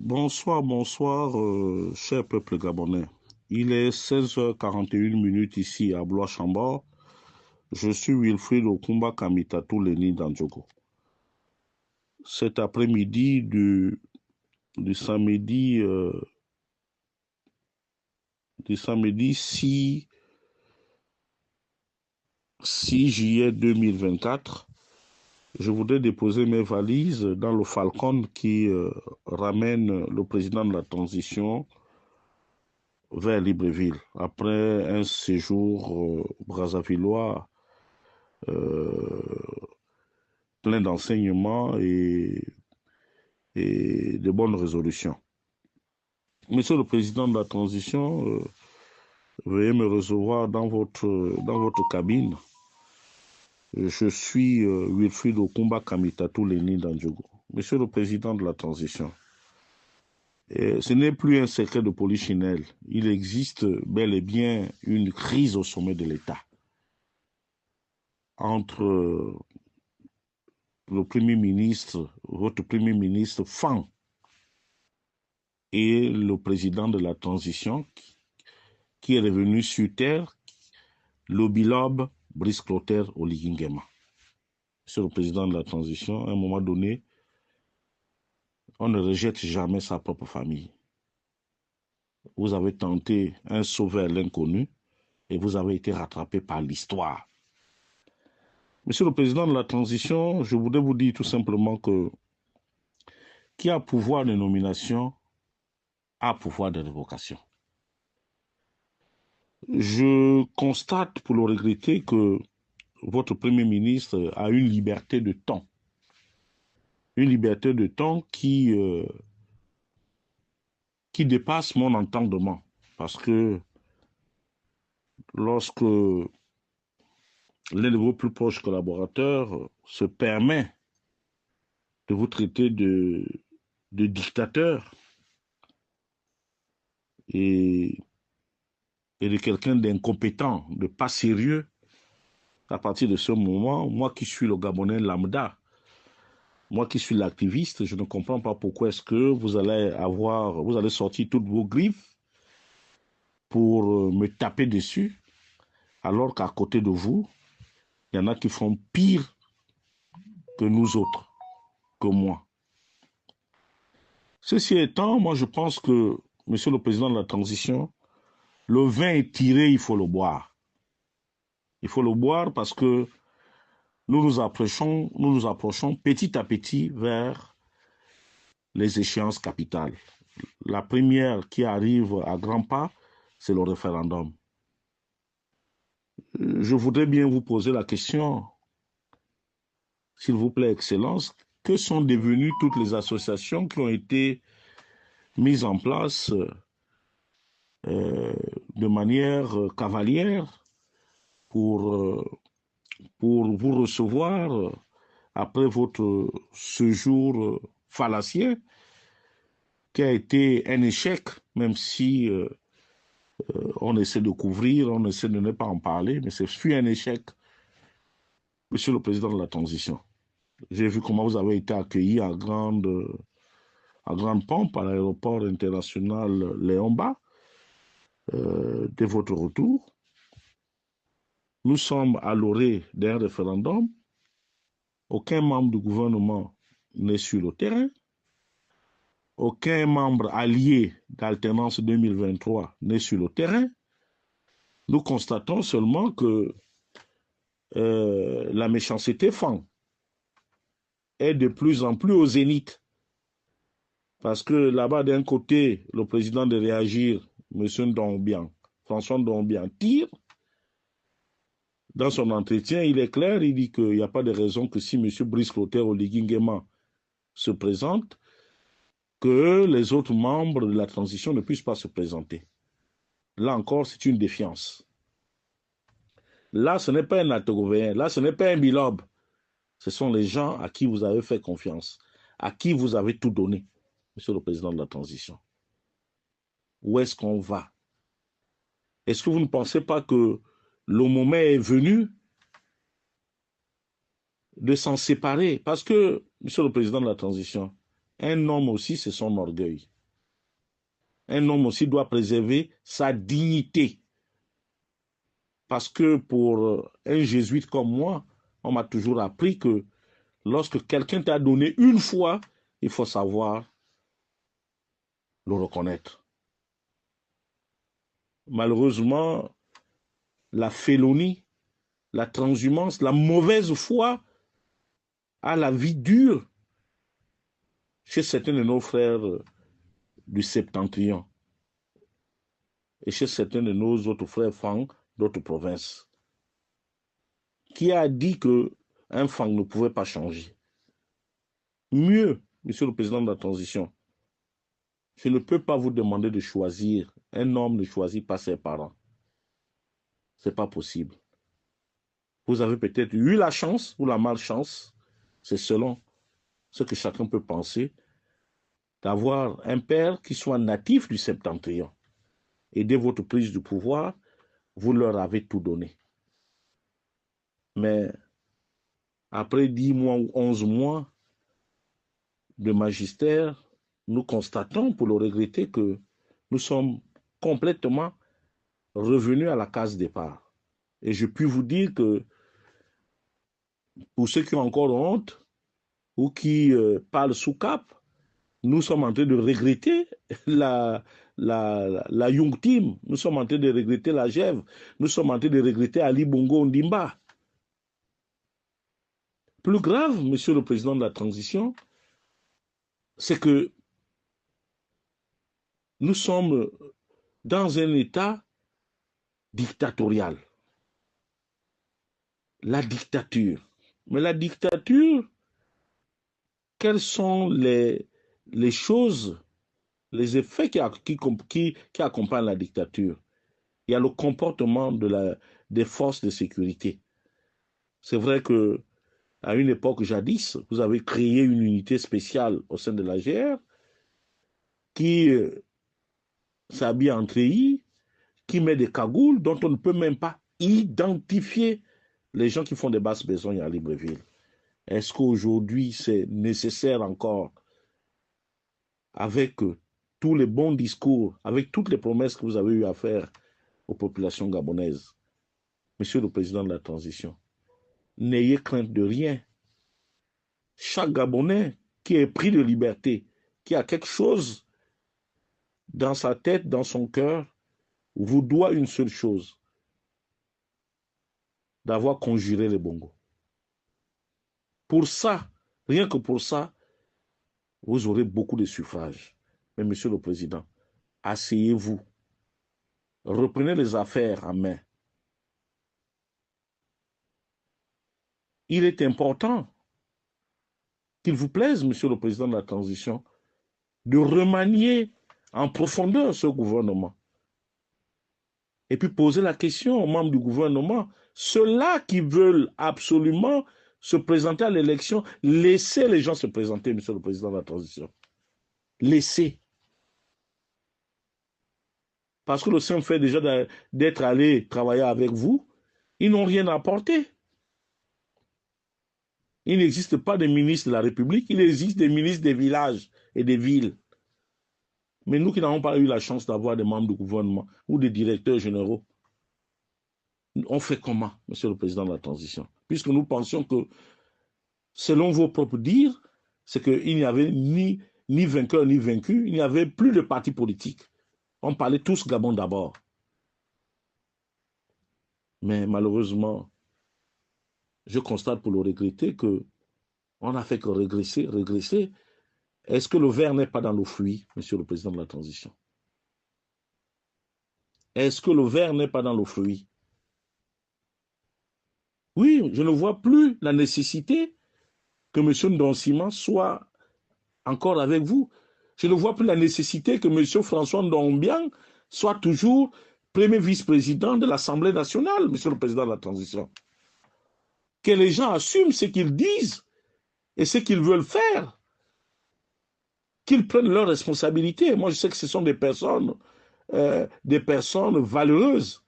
Bonsoir, bonsoir, cher peuple gabonais. Il est 16h41 ici à Blois-Chambord. Je suis Wilfried Okumba Kamitatou Leni Dandjogo. Cet après-midi du samedi, du samedi 6 juillet 2024, je voudrais déposer mes valises dans le Falcon qui ramène le président de la transition vers Libreville, après un séjour brassavillois plein d'enseignements et de bonnes résolutions. Monsieur le Président de la Transition, veuillez me recevoir dans votre cabine. Je suis Wilfried Okumba Kamitatou Leni Dandjogo. Monsieur le Président de la Transition, ce n'est plus un secret de polichinelle. Il existe bel et bien une crise au sommet de l'État entre le Premier ministre, votre Premier ministre Fan, et le président de la transition qui est revenu sur terre, le bilobe Brice Clotaire Oligui Nguema. Monsieur le président de la transition, à un moment donné, on ne rejette jamais sa propre famille. Vous avez tenté un saut vers l'inconnu et vous avez été rattrapé par l'histoire. Monsieur le président de la transition, je voudrais vous dire tout simplement que qui a pouvoir de nomination a pouvoir de révocation. Je constate pour le regretter que votre Premier ministre a une liberté de temps. Une liberté de temps qui dépasse mon entendement. Parce que lorsque l'un de vos plus proches collaborateurs se permet de vous traiter de dictateur et de quelqu'un d'incompétent, de pas sérieux, à partir de ce moment, moi qui suis le Gabonais lambda, moi qui suis l'activiste, je ne comprends pas pourquoi est-ce que vous allez sortir toutes vos griffes pour me taper dessus, alors qu'à côté de vous, il y en a qui font pire que nous autres, que moi. Ceci étant, moi je pense que, monsieur le président de la transition, le vin est tiré, il faut le boire. Il faut le boire parce que nous nous approchons petit à petit vers les échéances capitales. La première qui arrive à grands pas, c'est le référendum. Je voudrais bien vous poser la question, s'il vous plaît, Excellence, que sont devenues toutes les associations qui ont été mises en place de manière cavalière pour vous recevoir après votre séjour fallacieux, qui a été un échec, même si on essaie de couvrir, on essaie de ne pas en parler, mais ce fut un échec, monsieur le président de la transition. J'ai vu comment vous avez été accueilli à grande pompe à l'aéroport international Léon-Bas de votre retour. Nous sommes à l'orée d'un référendum. Aucun membre du gouvernement n'est sur le terrain. Aucun membre allié d'Alternance 2023 n'est sur le terrain. Nous constatons seulement que la méchanceté Fan est de plus en plus au zénith. Parce que là-bas, d'un côté, le président de Réagir, M. Ndongbian, François Ndongbian, tire. Dans son entretien, il est clair, il dit qu'il n'y a pas de raison que si M. Brice Clotaire Oligui Nguema se présente, que les autres membres de la transition ne puissent pas se présenter. Là encore, c'est une défiance. Là, ce n'est pas un Atogouvéen, là, ce n'est pas un bilobe. Ce sont les gens à qui vous avez fait confiance, à qui vous avez tout donné, monsieur le président de la transition. Où est-ce qu'on va? Est-ce que vous ne pensez pas que le moment est venu de s'en séparer? Parce que, monsieur le président de la transition, Un homme aussi, c'est son orgueil. Un homme aussi doit préserver sa dignité. Parce que pour un jésuite comme moi, on m'a toujours appris que lorsque quelqu'un t'a donné une fois, il faut savoir le reconnaître. Malheureusement, la félonie, la transhumance, la mauvaise foi a la vie dure chez certains de nos frères du Septentrion et chez certains de nos autres frères Fang d'autres provinces. Qui a dit qu'un Fang ne pouvait pas changer? Mieux, Monsieur le Président de la Transition, je ne peux pas vous demander de choisir. Un homme ne choisit pas ses parents. Ce n'est pas possible. Vous avez peut-être eu la chance ou la malchance, c'est selon ce que chacun peut penser, d'avoir un père qui soit natif du Septentrion. Et dès votre prise du pouvoir, vous leur avez tout donné. Mais après 10 mois ou 11 mois de magistère, nous constatons, pour le regretter, que nous sommes complètement revenus à la case départ. Et je puis vous dire que pour ceux qui ont encore honte ou qui parlent sous cap, nous sommes en train de regretter la Young Team, nous sommes en train de regretter la GEV, nous sommes en train de regretter Ali Bongo Ondimba. Plus grave, Monsieur le Président de la Transition, c'est que nous sommes dans un État dictatorial. La dictature. Mais la dictature, quelles sont les choses, les effets qui accompagnent la dictature? Il y a le comportement des forces de sécurité. C'est vrai que à une époque jadis, vous avez créé une unité spéciale au sein de la GR qui s'habille en treillis, qui met des cagoules dont on ne peut même pas identifier les gens qui font des basses besognes à Libreville. Est-ce qu'aujourd'hui c'est nécessaire encore, avec tous les bons discours, avec toutes les promesses que vous avez eu à faire aux populations gabonaises? Monsieur le Président de la Transition, n'ayez crainte de rien. Chaque Gabonais qui est pris de liberté, qui a quelque chose dans sa tête, dans son cœur, vous doit une seule chose, d'avoir conjuré les bongos. Pour ça, rien que pour ça, vous aurez beaucoup de suffrages. Mais Monsieur le Président, asseyez-vous, reprenez les affaires en main. Il est important qu'il vous plaise, Monsieur le Président de la Transition, de remanier en profondeur ce gouvernement. Et puis poser la question aux membres du gouvernement, ceux-là qui veulent absolument se présenter à l'élection, laissez les gens se présenter, Monsieur le Président de la Transition. Laissez. Parce que le simple fait déjà d'être allé travailler avec vous, ils n'ont rien apporté. Il n'existe pas de ministre de la République, il existe des ministres des villages et des villes. Mais nous qui n'avons pas eu la chance d'avoir des membres du gouvernement ou des directeurs généraux, on fait comment, Monsieur le Président de la Transition? Puisque nous pensions que, selon vos propres dires, c'est qu'il n'y avait ni vainqueur ni vaincu, il n'y avait plus de parti politique. On parlait tous Gabon d'abord. Mais malheureusement, je constate pour le regretter qu'on n'a fait que régresser. Est-ce que le verre n'est pas dans le fruit, Monsieur le Président de la Transition? Est-ce que le verre n'est pas dans le fruit? Oui, je ne vois plus la nécessité que M. Ndonsima soit encore avec vous. Je ne vois plus la nécessité que M. François Ndombiang soit toujours premier vice-président de l'Assemblée nationale, Monsieur le Président de la Transition. Que les gens assument ce qu'ils disent et ce qu'ils veulent faire. Qu'ils prennent leurs responsabilités. Moi, je sais que ce sont des personnes valeureuses,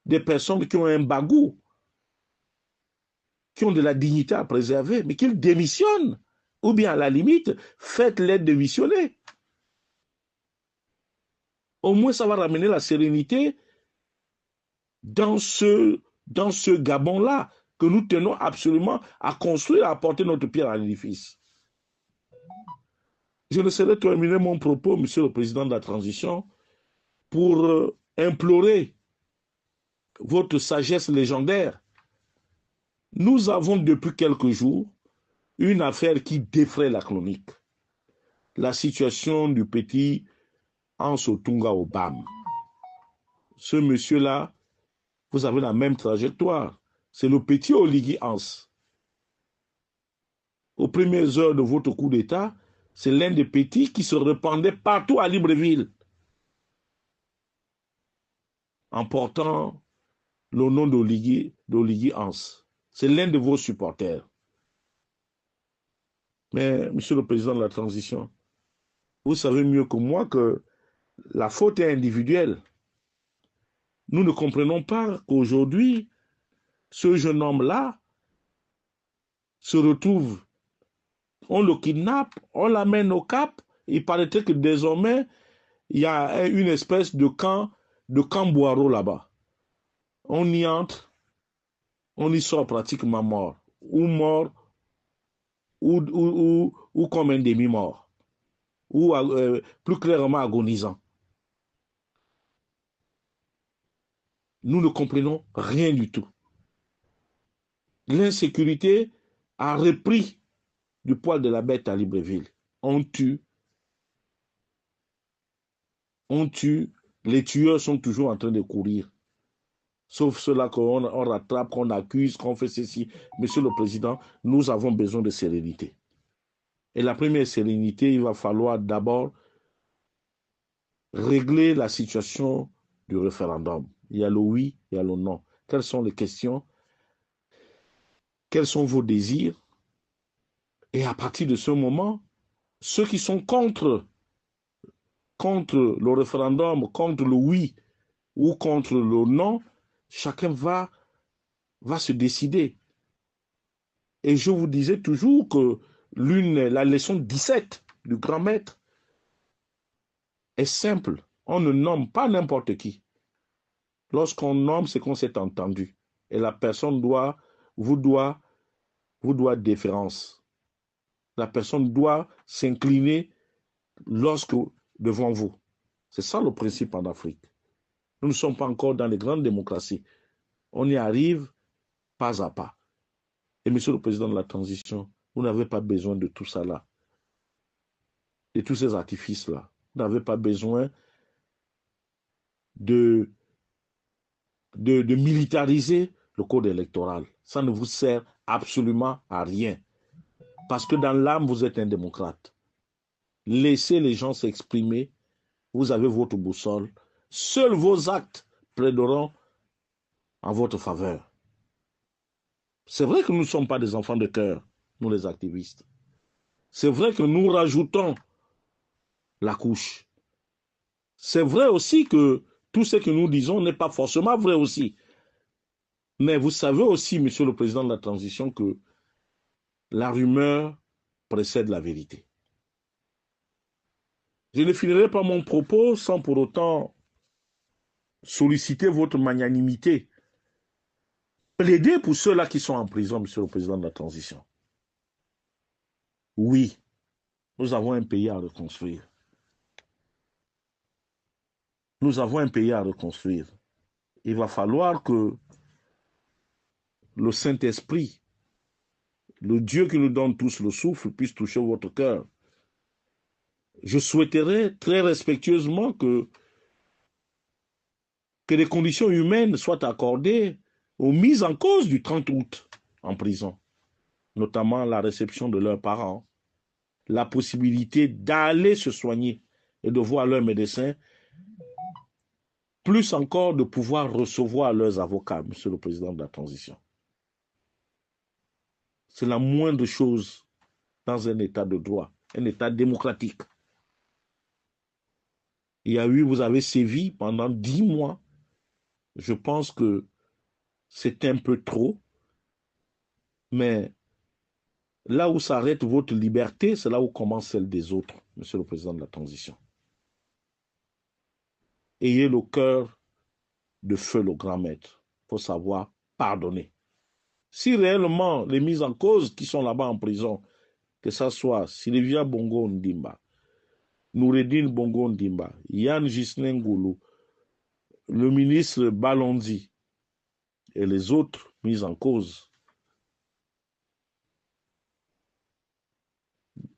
des personnes qui ont un bagou, qui ont de la dignité à préserver, mais qu'ils démissionnent Ou bien, à la limite, faites-les démissionner. Au moins, ça va ramener la sérénité dans ce Gabon-là que nous tenons absolument à construire, à apporter notre pierre à l'édifice. Je ne saurais terminer mon propos, Monsieur le Président de la Transition, pour implorer votre sagesse légendaire. Nous avons depuis quelques jours une affaire qui défraie la chronique. La situation du petit Anso Tunga Obam. Ce monsieur-là, vous avez la même trajectoire. C'est le petit Oligui Hans. Aux premières heures de votre coup d'État, c'est l'un des petits qui se répandait partout à Libreville en portant le nom d'Oligui Hans. C'est l'un de vos supporters. Mais, Monsieur le Président de la Transition, vous savez mieux que moi que la faute est individuelle. Nous ne comprenons pas qu'aujourd'hui, ce jeune homme-là se retrouve, on le kidnappe, on l'amène au Cap. Il paraîtrait que désormais, il y a une espèce de camp Boireau là-bas. On y entre, on y sort pratiquement mort, ou comme un demi-mort, ou plus clairement agonisant. Nous ne comprenons rien du tout. L'insécurité a repris du poil de la bête à Libreville. On tue, les tueurs sont toujours en train de courir. Sauf ceux-là qu'on rattrape, qu'on accuse, qu'on fait ceci. Monsieur le Président, nous avons besoin de sérénité. Et la première sérénité, il va falloir d'abord régler la situation du référendum. Il y a le oui, il y a le non. Quelles sont les questions? Quels sont vos désirs? Et à partir de ce moment, ceux qui sont contre le référendum, contre le oui ou contre le non, chacun va se décider. Et je vous disais toujours que la leçon 17 du grand maître est simple. On ne nomme pas n'importe qui. Lorsqu'on nomme, c'est qu'on s'est entendu. Et la personne vous doit déférence. La personne doit s'incliner devant vous. C'est ça le principe en Afrique. Nous ne sommes pas encore dans les grandes démocraties. On y arrive pas à pas. Et Monsieur le Président de la Transition, vous n'avez pas besoin de tout ça là, de tous ces artifices-là. Vous n'avez pas besoin de militariser le code électoral. Ça ne vous sert absolument à rien. Parce que dans l'âme, vous êtes un démocrate. Laissez les gens s'exprimer. Vous avez votre boussole. Seuls vos actes plaideront en votre faveur. C'est vrai que nous ne sommes pas des enfants de cœur, nous les activistes. C'est vrai que nous rajoutons la couche. C'est vrai aussi que tout ce que nous disons n'est pas forcément vrai aussi. Mais vous savez aussi, Monsieur le Président de la Transition, que la rumeur précède la vérité. Je ne finirai pas mon propos sans pour autant solliciter votre magnanimité. Plaidez pour ceux-là qui sont en prison, Monsieur le Président de la Transition. Oui, nous avons un pays à reconstruire. Nous avons un pays à reconstruire. Il va falloir que le Saint-Esprit, le Dieu qui nous donne tous le souffle, puisse toucher votre cœur. Je souhaiterais très respectueusement que les conditions humaines soient accordées aux mises en cause du 30 août en prison, notamment la réception de leurs parents, la possibilité d'aller se soigner et de voir leurs médecins, plus encore de pouvoir recevoir leurs avocats, Monsieur le Président de la Transition. C'est la moindre chose dans un État de droit, un État démocratique. Vous avez sévi pendant 10 mois. Je pense que c'est un peu trop, mais Là où s'arrête votre liberté, c'est là où commence celle des autres, Monsieur le Président de la transition. Ayez le cœur de feu, le grand maître. Il faut savoir pardonner. Si réellement les mises en cause qui sont là-bas en prison, que ce soit Sylvia Bongo Ndimba, Noureddine Bongo Ndimba, Yann Ghislain Goulou, le ministre Balondi et les autres mises en cause,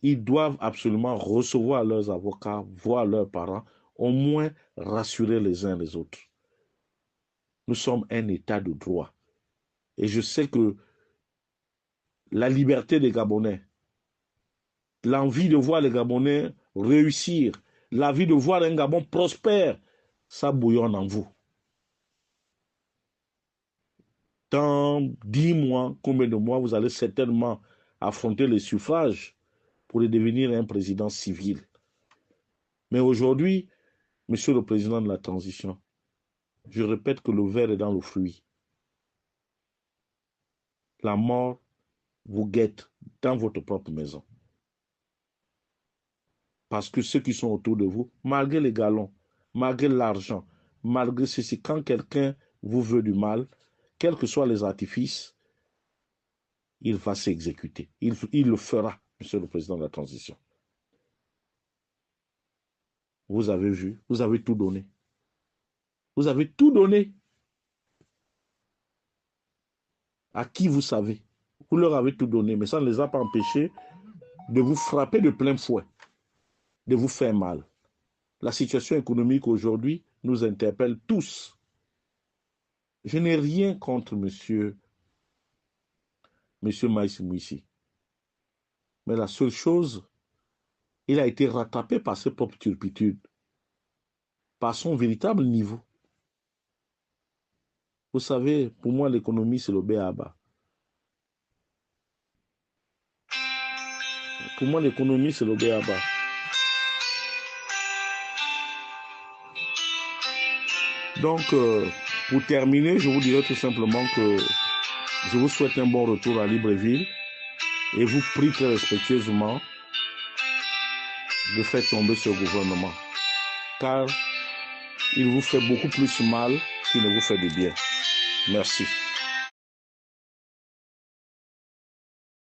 ils doivent absolument recevoir leurs avocats, voir leurs parents, au moins rassurer les uns les autres. Nous sommes un État de droit. Et je sais que la liberté des Gabonais, l'envie de voir les Gabonais réussir, l'envie de voir un Gabon prospère, ça bouillonne en vous. Dans 10 mois, combien de mois, vous allez certainement affronter les suffrages pour devenir un président civil. Mais aujourd'hui, Monsieur le Président de la transition, je répète que le verre est dans le fruit. La mort vous guette dans votre propre maison. Parce que ceux qui sont autour de vous, malgré les galons, malgré l'argent, malgré ceci, quand quelqu'un vous veut du mal, quels que soient les artifices, il va s'exécuter. Il le fera, Monsieur le Président de la transition. Vous avez vu, vous avez tout donné. Vous avez tout donné. À qui vous savez. Vous leur avez tout donné, mais ça ne les a pas empêchés de vous frapper de plein fouet, de vous faire mal. La situation économique aujourd'hui nous interpelle tous. Je n'ai rien contre monsieur Maïs Mouissi. Mais la seule chose, il a été rattrapé par ses propres turpitudes, par son véritable niveau. Vous savez, pour moi, l'économie, c'est le b.a.-ba. Pour moi, l'économie, c'est le b.a.-ba. Donc, pour terminer, je vous dirais tout simplement que je vous souhaite un bon retour à Libreville et vous prie très respectueusement de faire tomber ce gouvernement, car il vous fait beaucoup plus mal qu'il ne vous fait de bien. Merci.